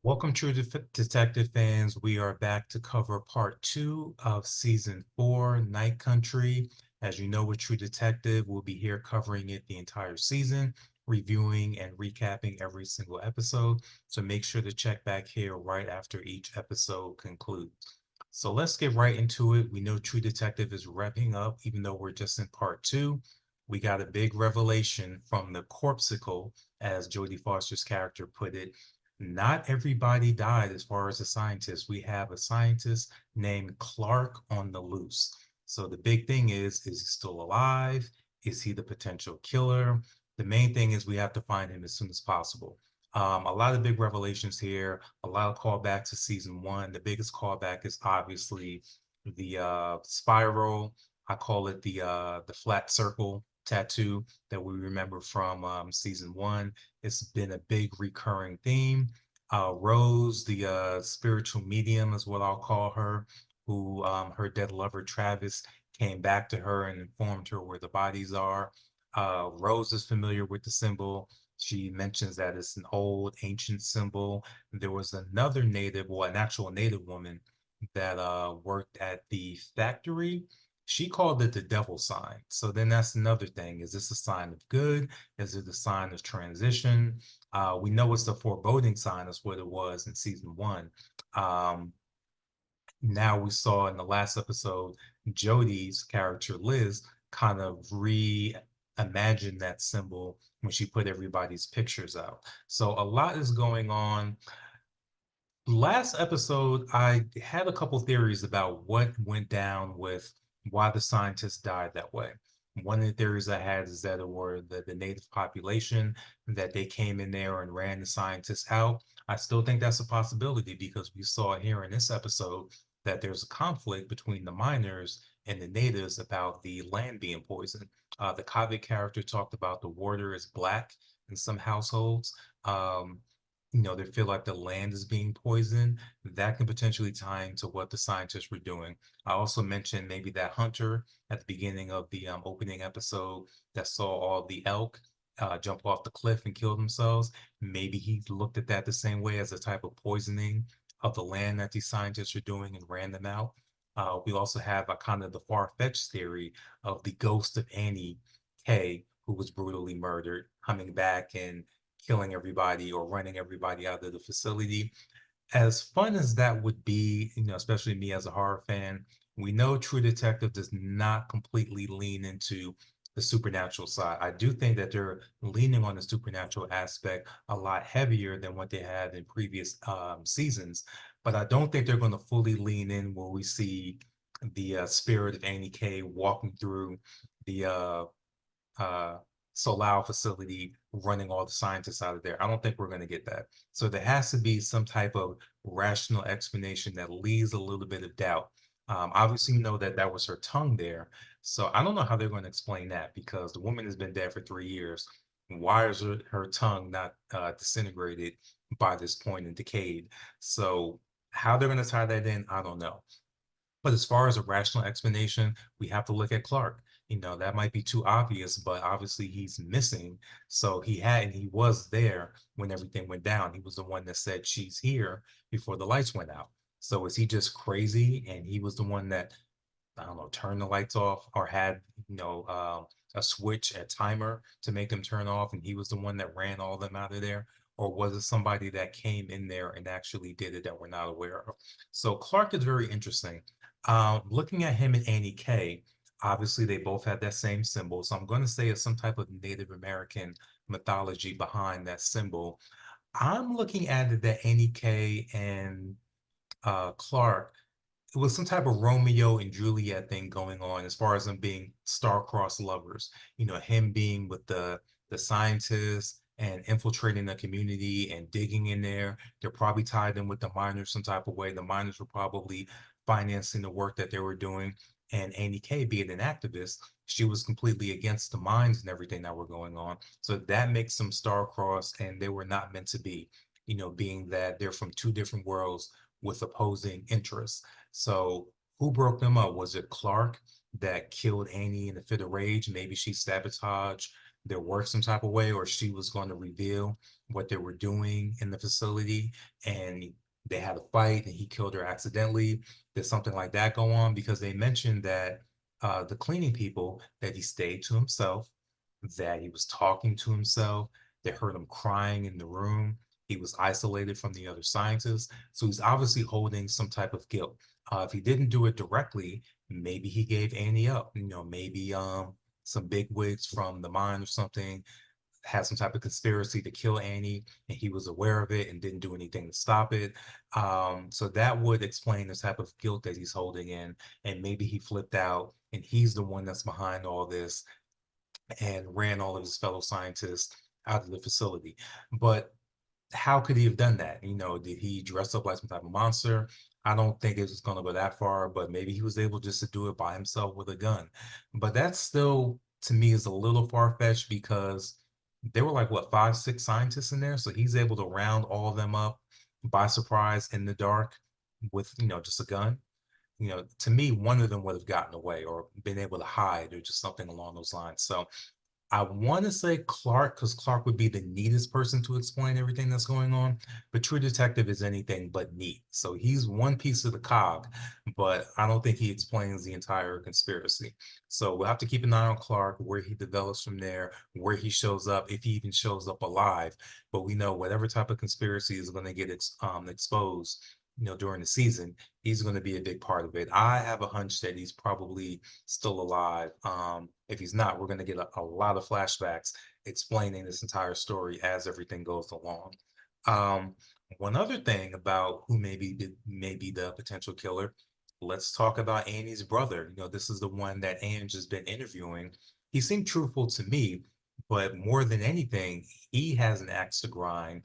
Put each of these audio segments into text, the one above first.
Welcome, True Detective fans. We are back to cover part two of season four, Night Country. As you know, with True Detective, we'll be here covering it the entire season, reviewing and recapping every single episode. So make sure to check back here right after each episode concludes. So let's get right into it. We know True Detective is wrapping up, even though we're just in part two. We got a big revelation from the Corpsicle, as Jodie Foster's character put it. Not everybody died as far as a scientist. We have a scientist named Clark on the loose. So the big thing is he still alive? Is he the potential killer? The main thing is we have to find him as soon as possible. A lot of big revelations here, a lot of callbacks to season one. The biggest callback is obviously the spiral. I call it the flat circle tattoo that we remember from season one. It's been a big recurring theme. Rose, the spiritual medium, is what I'll call her, who her dead lover Travis came back to her and informed her where the bodies are. Rose is familiar with the symbol. She mentions that it's an old ancient symbol. There was another native, well, an actual native woman that worked at the factory. She called it the devil sign. So then that's another thing. Is this a sign of good? Is it a sign of transition? We know it's the foreboding sign, is what it was in season one. Um, Now we saw in the last episode, Jodie's character Liz kind of reimagined that symbol when she put everybody's pictures out. So a lot is going on. Last episode, I had a couple theories about what went down with why the scientists died that way. One of the theories I had is that it were the native population, that they came in there and ran the scientists out. I still think that's a possibility because we saw here in this episode that there's a conflict between the miners and the natives about the land being poisoned. The Kavik character talked about the water is black in some households. Um, they feel like the land is being poisoned. That can potentially tie into what the scientists were doing. I also mentioned maybe that hunter at the beginning of the opening episode that saw all the elk jump off the cliff and kill themselves. Maybe he looked at that the same way as a type of poisoning of the land that these scientists are doing and ran them out. We also have a kind of the far-fetched theory of the ghost of Annie K, who was brutally murdered, coming back and killing everybody or running everybody out of the facility. As fun as that would be, especially me as a horror fan, we know True Detective does not completely lean into the supernatural side. I do think that they're leaning on the supernatural aspect a lot heavier than what they had in previous seasons, but I don't think they're going to fully lean in where we see the spirit of Annie K walking through the uh, Solao facility running all the scientists out of there. I don't think we're going to get that. So there has to be some type of rational explanation that leaves a little bit of doubt. Obviously, you know that that was her tongue there. So I don't know how they're going to explain that because the woman has been dead for 3 years. Why is her tongue not disintegrated by this point and decayed? So how they're going to tie that in, I don't know. But as far as a rational explanation, we have to look at Clark. That might be too obvious, but obviously he's missing. So he was there when everything went down. He was the one that said she's here before the lights went out. So is he just crazy? And he was the one that, I don't know, turned the lights off or had, a switch, a timer to make them turn off. And he was the one that ran all of them out of there. Or was it somebody that came in there and actually did it that we're not aware of? So Clark is very interesting. Looking at him and Annie K, obviously they both have that same symbol. So I'm going to say it's some type of Native American mythology behind that symbol. I'm looking at it that Annie K and Clark, it was some type of Romeo and Juliet thing going on as far as them being star-crossed lovers. Him being with the scientists and infiltrating the community and digging in there. They're probably tied in with the miners some type of way. The miners were probably financing the work that they were doing. And Annie K, being an activist, she was completely against the mines and everything that were going on. So that makes them star-crossed, and they were not meant to be. Being that they're from two different worlds with opposing interests. So who broke them up? Was it Clark that killed Annie in a fit of rage? Maybe she sabotaged there worked some type of way, or she was going to reveal what they were doing in the facility, and they had a fight and he killed her accidentally. Did something like that go on? Because they mentioned that the cleaning people, that he stayed to himself, that he was talking to himself. They heard him crying in the room. He was isolated from the other scientists. So he's obviously holding some type of guilt. If he didn't do it directly, maybe he gave Annie up. Maybe some big wigs from the mine or something had some type of conspiracy to kill Annie, and he was aware of it and didn't do anything to stop it. So that would explain the type of guilt that he's holding in, and maybe he flipped out and he's the one that's behind all this and ran all of his fellow scientists out of the facility. But how could he have done that? Did he dress up like some type of monster? I don't think it was going to go that far, but maybe he was able just to do it by himself with a gun. But that still, to me, is a little far-fetched because there were like, what, five, six scientists in there? So he's able to round all of them up by surprise in the dark with, just a gun. To me, one of them would have gotten away or been able to hide or just something along those lines. So I want to say Clark, because Clark would be the neatest person to explain everything that's going on. But True Detective is anything but neat. So he's one piece of the cog, but I don't think he explains the entire conspiracy. So we'll have to keep an eye on Clark, where he develops from there, where he shows up, if he even shows up alive. But we know whatever type of conspiracy is going to get exposed, during the season, he's going to be a big part of it. I have a hunch that he's probably still alive. If he's not, we're going to get a lot of flashbacks explaining this entire story as everything goes along. Um, One other thing about who may be the potential killer, let's talk about Annie's brother. This is the one that Ange has been interviewing. He seemed truthful to me, but more than anything, he has an axe to grind,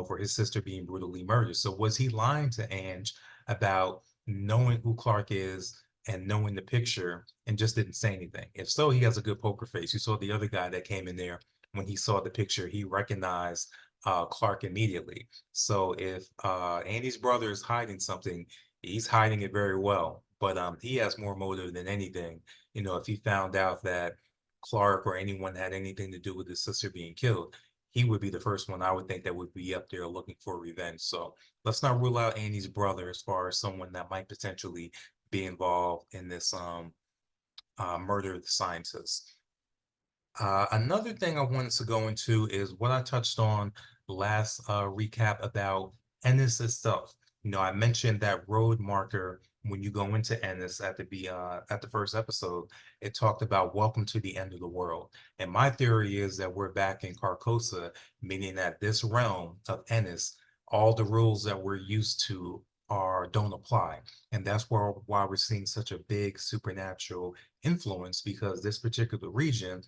for his sister being brutally murdered. So was he lying to Ange about knowing who Clark is and knowing the picture and just didn't say anything? If so, he has a good poker face. You saw the other guy that came in there, when he saw the picture, he recognized Clark immediately. So if Andy's brother is hiding something, he's hiding it very well. But he has more motive than anything. If he found out that Clark or anyone had anything to do with his sister being killed, he would be the first one I would think that would be up there looking for revenge. So let's not rule out Annie's brother as far as someone that might potentially be involved in this murder of the scientist. Another thing I wanted to go into is what I touched on last recap about Ennis itself. I mentioned that road marker when you go into Ennis at the first episode. It talked about welcome to the end of the world. And my theory is that we're back in Carcosa, meaning that this realm of Ennis, all the rules that we're used to are don't apply. And that's why we're seeing such a big supernatural influence, because this particular region,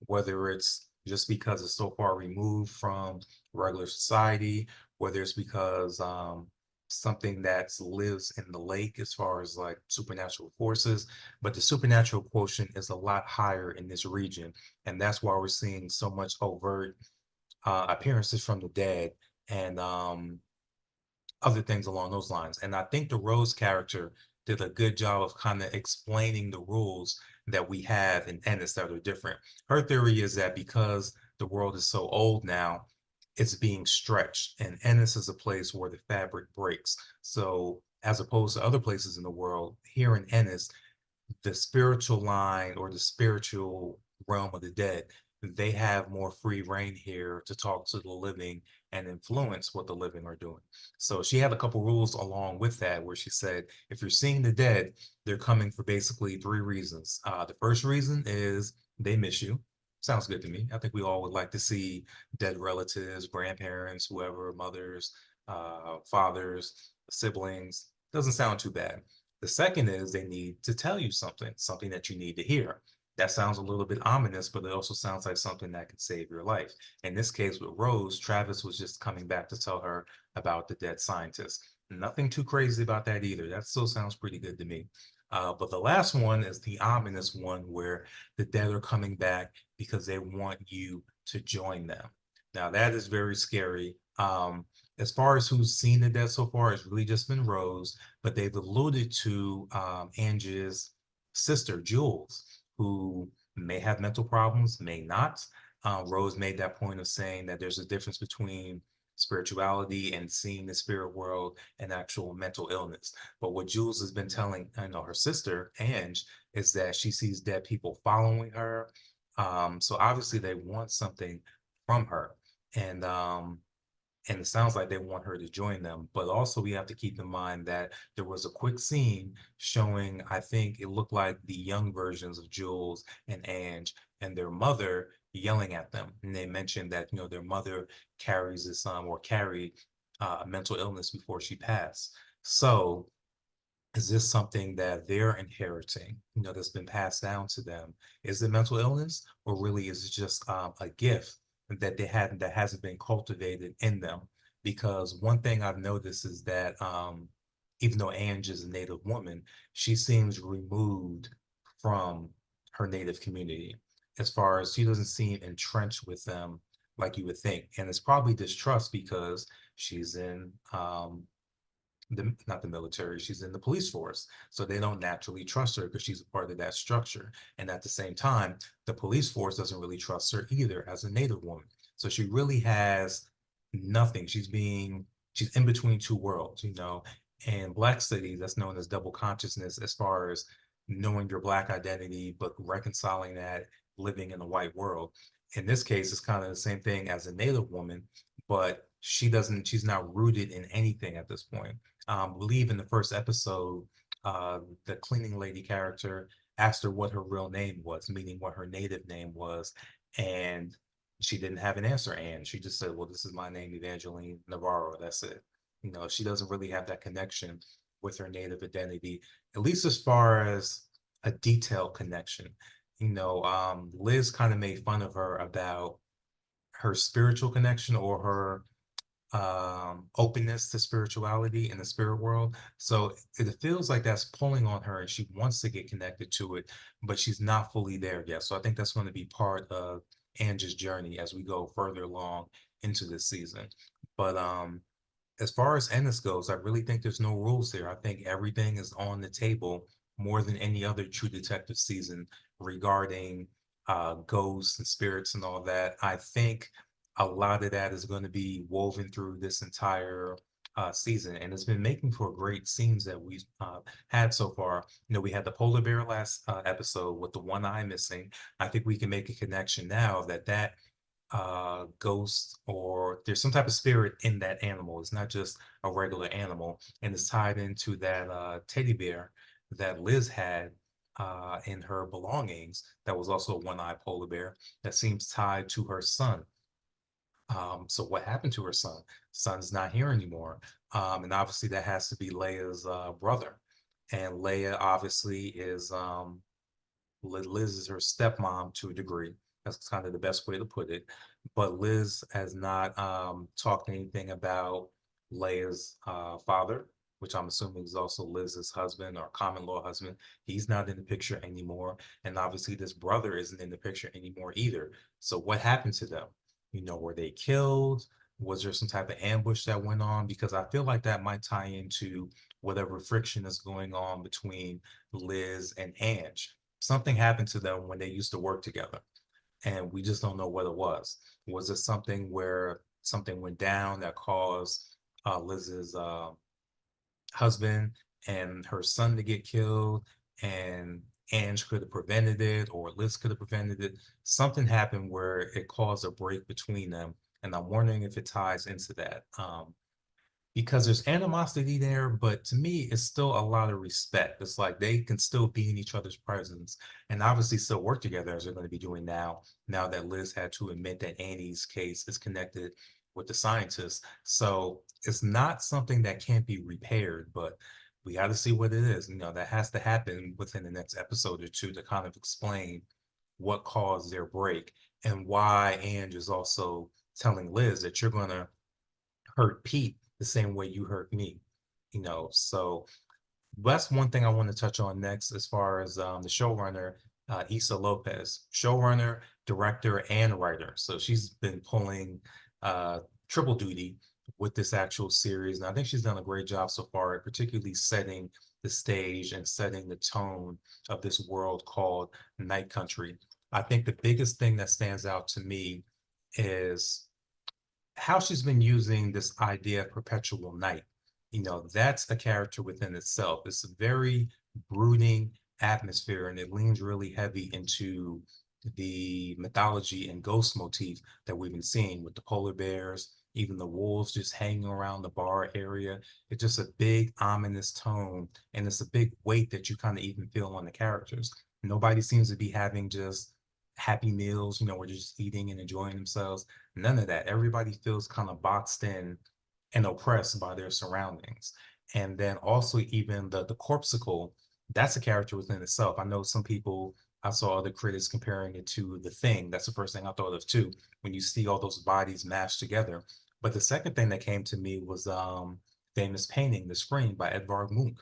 whether it's just because it's so far removed from regular society, whether it's because something that lives in the lake as far as like supernatural forces, but the supernatural quotient is a lot higher in this region. And that's why we're seeing so much overt appearances from the dead and other things along those lines. And I think the Rose character did a good job of kind of explaining the rules that we have in Ennis that are different. Her theory is that because the world is so old now, it's being stretched, and Ennis is a place where the fabric breaks. So as opposed to other places in the world, here in Ennis, the spiritual line or the spiritual realm of the dead, they have more free reign here to talk to the living and influence what the living are doing. So she had a couple rules along with that, where she said, if you're seeing the dead, they're coming for basically three reasons. The first reason is they miss you. Sounds good to me. I think we all would like to see dead relatives, grandparents, whoever, mothers, fathers, siblings. Doesn't sound too bad. The second is they need to tell you something, something that you need to hear. That sounds a little bit ominous, but it also sounds like something that can save your life. In this case with Rose, Travis was just coming back to tell her about the dead scientist. Nothing too crazy about that either. That still sounds pretty good to me. But the last one is the ominous one, where the dead are coming back because they want you to join them. Now that is very scary. As far as who's seen the dead so far, it's really just been Rose, but they've alluded to Angie's sister, Jules, who may have mental problems, may not. Rose made that point of saying that there's a difference between spirituality and seeing the spirit world and actual mental illness. But what Jules has been telling, I know her sister, Ange, is that she sees dead people following her. So obviously they want something from her. And and it sounds like they want her to join them. But also, we have to keep in mind that there was a quick scene showing, I think it looked like the young versions of Jules and Ange and their mother yelling at them. And they mentioned that, their mother carries this or carried a mental illness before she passed. So, is this something that they're inheriting, that's been passed down to them? Is it mental illness, or really is it just a gift that they hadn't that hasn't been cultivated in them? Because one thing I've noticed is that even though Ange is a Native woman, she seems removed from her Native community. As far as she doesn't seem entrenched with them like you would think, and it's probably distrust because she's in not the military, she's in the police force. So they don't naturally trust her because she's a part of that structure. And at the same time, the police force doesn't really trust her either as a Native woman. So she really has nothing. She's in between two worlds. And Black studies, that's known as double consciousness, as far as knowing your Black identity, but reconciling that living in a white world. In this case, it's kind of the same thing as a Native woman, but she's not rooted in anything at this point. Believe in the first episode, the cleaning lady character asked her what her real name was, meaning what her native name was, and she didn't have an answer. And she just said, "Well, this is my name, Evangeline Navarro. That's it." She doesn't really have that connection with her native identity, at least as far as a detailed connection. Liz kind of made fun of her about her spiritual connection or her openness to spirituality in the spirit world. So it feels like that's pulling on her and she wants to get connected to it, but she's not fully there yet. So I think that's going to be part of Angie's journey as we go further along into this season. But as far as Ennis goes, I really think there's no rules there. I think everything is on the table more than any other True Detective season regarding ghosts and spirits and all that. I think a lot of that is going to be woven through this entire season, and it's been making for great scenes that we've had so far. We had the polar bear last episode with the one eye missing. I think we can make a connection now that ghost or there's some type of spirit in that animal. It's not just a regular animal, and it's tied into that teddy bear that Liz had in her belongings. That was also a one-eyed polar bear that seems tied to her son. So what happened to her son? Son's not here anymore. And obviously that has to be Leia's brother. And Leia obviously is Liz is her stepmom to a degree. That's kind of the best way to put it. But Liz has not talked anything about Leia's father, which I'm assuming is also Liz's husband or common law husband. He's not in the picture anymore. And obviously, this brother isn't in the picture anymore either. So, what happened to them? Were they killed? Was there some type of ambush that went on? Because I feel like that might tie into whatever friction is going on between Liz and Ange. Something happened to them when they used to work together, and we just don't know what it was. Was it something where something went down that caused Liz's husband and her son to get killed, and Ange could have prevented it, or Liz could have prevented it? Something happened where it caused a break between them, and I'm wondering if it ties into that. Because there's animosity there, but to me, it's still a lot of respect. It's like they can still be in each other's presence and obviously still work together as they're going to be doing now, now that Liz had to admit that Annie's case is connected with the scientists. So it's not something that can't be repaired, but we got to see what it is. That has to happen within the next episode or two to kind of explain what caused their break and why Ange is also telling Liz that you're going to hurt Pete the same way you hurt me. So that's one thing I want to touch on next as far as the showrunner, Issa Lopez, showrunner, director, and writer. So she's been pulling triple duty with this actual series. And I think she's done a great job so far, particularly setting the stage and setting the tone of this world called Night Country. I think the biggest thing that stands out to me is how she's been using this idea of perpetual night. That's a character within itself. It's a very brooding atmosphere, and it leans really heavy into the mythology and ghost motif that we've been seeing with the polar bears, even the wolves just hanging around the bar area. It's just a big ominous tone, and it's a big weight that you kind of even feel on the characters. Nobody seems to be having just happy meals, where they're just eating and enjoying themselves. None of that. Everybody feels kind of boxed in and oppressed by their surroundings. And then also even the Corpsicle, that's a character within itself. I know some people, I saw other critics comparing it to The Thing. That's the first thing I thought of too, when you see all those bodies mashed together. But the second thing that came to me was famous painting, The Scream by Edvard Munch.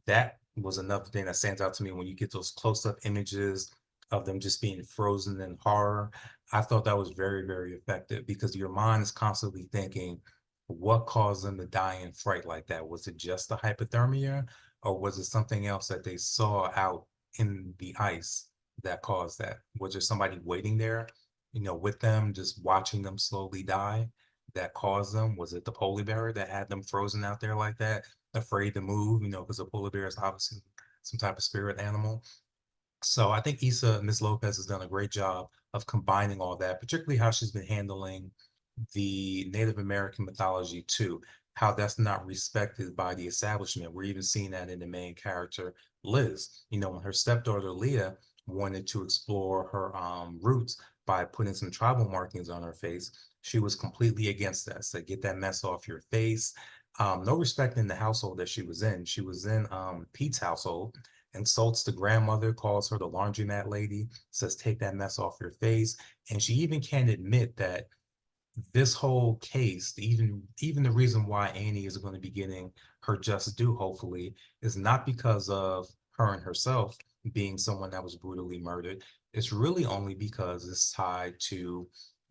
That was another thing that stands out to me when you get those close-up images of them just being frozen in horror. I thought that was very, very effective because your mind is constantly thinking, what caused them to die in fright like that? Was it just the hypothermia, or was it something else that they saw out in the ice that caused that? Was there somebody waiting there, with them, just watching them slowly die that caused them? Was it the polar bear that had them frozen out there like that, afraid to move, because a polar bear is obviously some type of spirit animal? So I think Miss Lopez has done a great job of combining all that, particularly how she's been handling the Native American mythology too, how that's not respected by the establishment. We're even seeing that in the main character, Liz. When her stepdaughter Leah wanted to explore her roots by putting some tribal markings on her face, she was completely against that. So get that mess off your face. No respect in the household that she was in. She was in Pete's household, insults the grandmother, calls her the laundromat lady, says, take that mess off your face. And she even can't admit that this whole case, even the reason why Annie is going to be getting her just due, hopefully, is not because of her and herself being someone that was brutally murdered. It's really only because it's tied to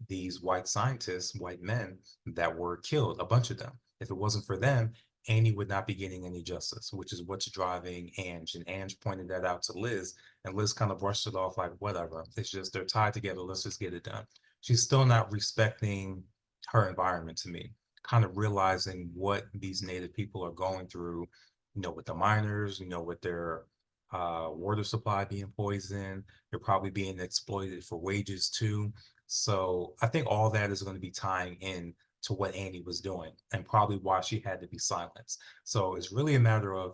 these white scientists, white men that were killed, a bunch of them. If it wasn't for them, Annie would not be getting any justice, which is what's driving Ange. And Ange pointed that out to Liz, and Liz kind of brushed it off like, whatever. It's just they're tied together. Let's just get it done. She's still not respecting her environment to me, kind of realizing what these native people are going through, with the miners, with their water supply being poisoned. They're probably being exploited for wages too. So I think all that is going to be tying in to what Annie was doing and probably why she had to be silenced. So it's really a matter of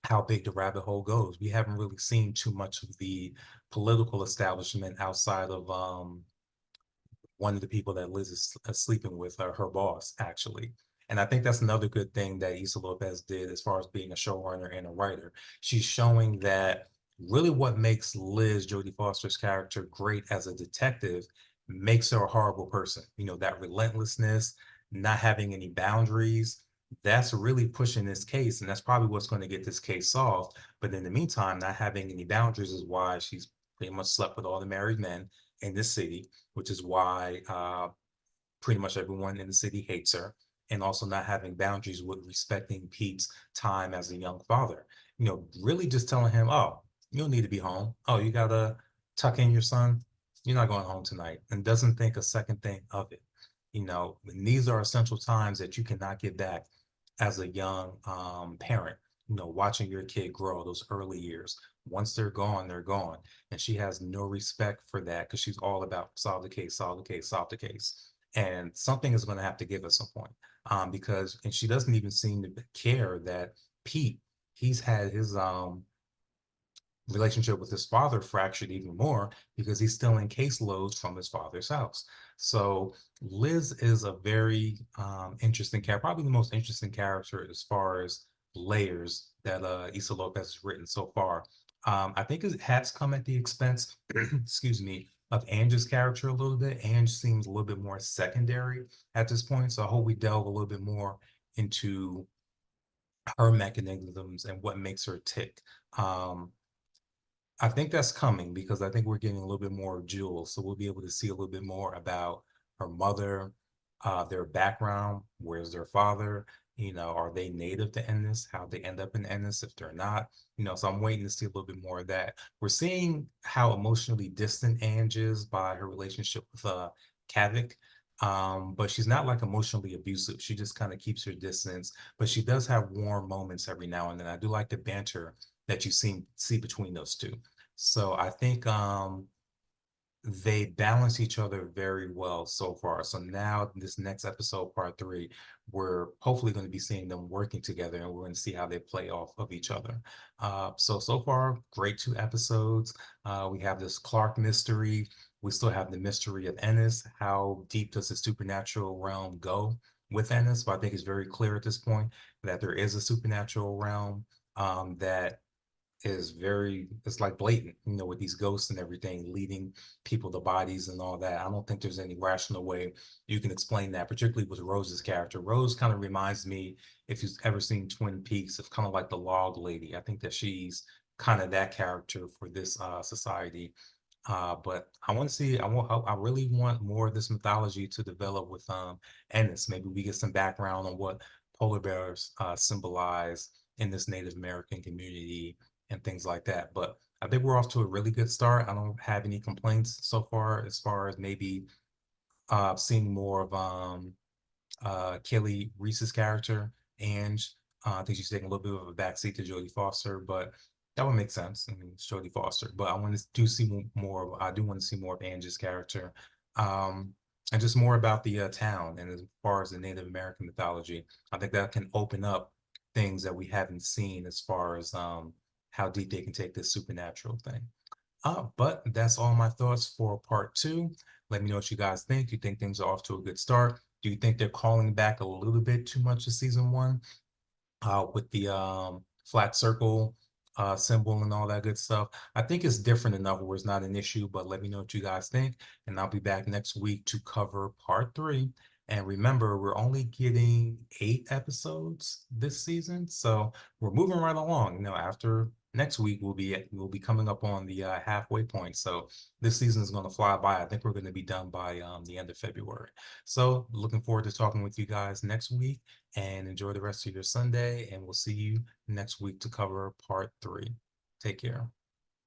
how big the rabbit hole goes. We haven't really seen too much of the political establishment outside of one of the people that Liz is sleeping with, her boss, actually. And I think that's another good thing that Issa Lopez did as far as being a showrunner and a writer. She's showing that really what makes Liz, Jodie Foster's character, great as a detective makes her a horrible person. That relentlessness, not having any boundaries, that's really pushing this case. And that's probably what's going to get this case solved. But in the meantime, not having any boundaries is why she's pretty much slept with all the married men in this city, which is why pretty much everyone in the city hates her, and also not having boundaries with respecting Pete's time as a young father. Really just telling him, oh, you don't need to be home. Oh, you gotta tuck in your son. You're not going home tonight, and doesn't think a second thing of it. And these are essential times that you cannot get back as a young parent. Watching your kid grow those early years. Once they're gone, they're gone. And she has no respect for that because she's all about solve the case, solve the case, solve the case. And something is going to have to give at some point. And she doesn't even seem to care that Pete, he's had his relationship with his father fractured even more because he's still in caseloads from his father's house. So Liz is a very interesting character, probably the most interesting character as far as layers that Issa Lopez has written so far. I think it has come at the expense, excuse me, of Ange's character a little bit. Ange seems a little bit more secondary at this point. So I hope we delve a little bit more into her mechanisms and what makes her tick. I think that's coming because I think we're getting a little bit more of Jules. So we'll be able to see a little bit more about her mother, their background. Where's their father? Are they native to Ennis? How they end up in Ennis if they're not? So I'm waiting to see a little bit more of that. We're seeing how emotionally distant Ange is by her relationship with Kavik. But she's not like emotionally abusive. She just kind of keeps her distance, but she does have warm moments every now and then. I do like the banter that you see between those two. So I think they balance each other very well so far. So now this next episode, part three, we're hopefully going to be seeing them working together, and we're going to see how they play off of each other. So far, great 2 episodes. We have this Clark mystery. We still have the mystery of Ennis. How deep does the supernatural realm go with Ennis? But I think it's very clear at this point that there is a supernatural realm that it's like blatant, with these ghosts and everything leading people to bodies and all that. I don't think there's any rational way you can explain that, particularly with Rose's character. Rose kind of reminds me, if you've ever seen Twin Peaks, of kind of like the log lady. I think that she's kind of that character for this society. But I want to see, I really want more of this mythology to develop with Ennis. Maybe we get some background on what polar bears symbolize in this Native American community and things like that. But I think we're off to a really good start. I don't have any complaints so far as maybe seeing more of Kelly Reese's character, and I think she's taking a little bit of a backseat to Jodie Foster, but that would make sense. I mean, it's Jodie Foster, but I want to do see more. I do want to see more of Angie's character, um, and just more about the town. And as far as the Native American mythology, I think that can open up things that we haven't seen as far as how deep they can take this supernatural thing. But that's all my thoughts for part two. Let me know what you guys think. You think things are off to a good start? Do you think they're calling back a little bit too much to season one with the flat circle symbol and all that good stuff? I think it's different enough where it's not an issue, but let me know what you guys think. And I'll be back next week to cover part three. And remember, we're only getting 8 episodes this season, so we're moving right along. After next week, we'll be coming up on the halfway point. So this season is going to fly by. I think we're going to be done by the end of February. So looking forward to talking with you guys next week, and enjoy the rest of your Sunday. And we'll see you next week to cover part three. Take care.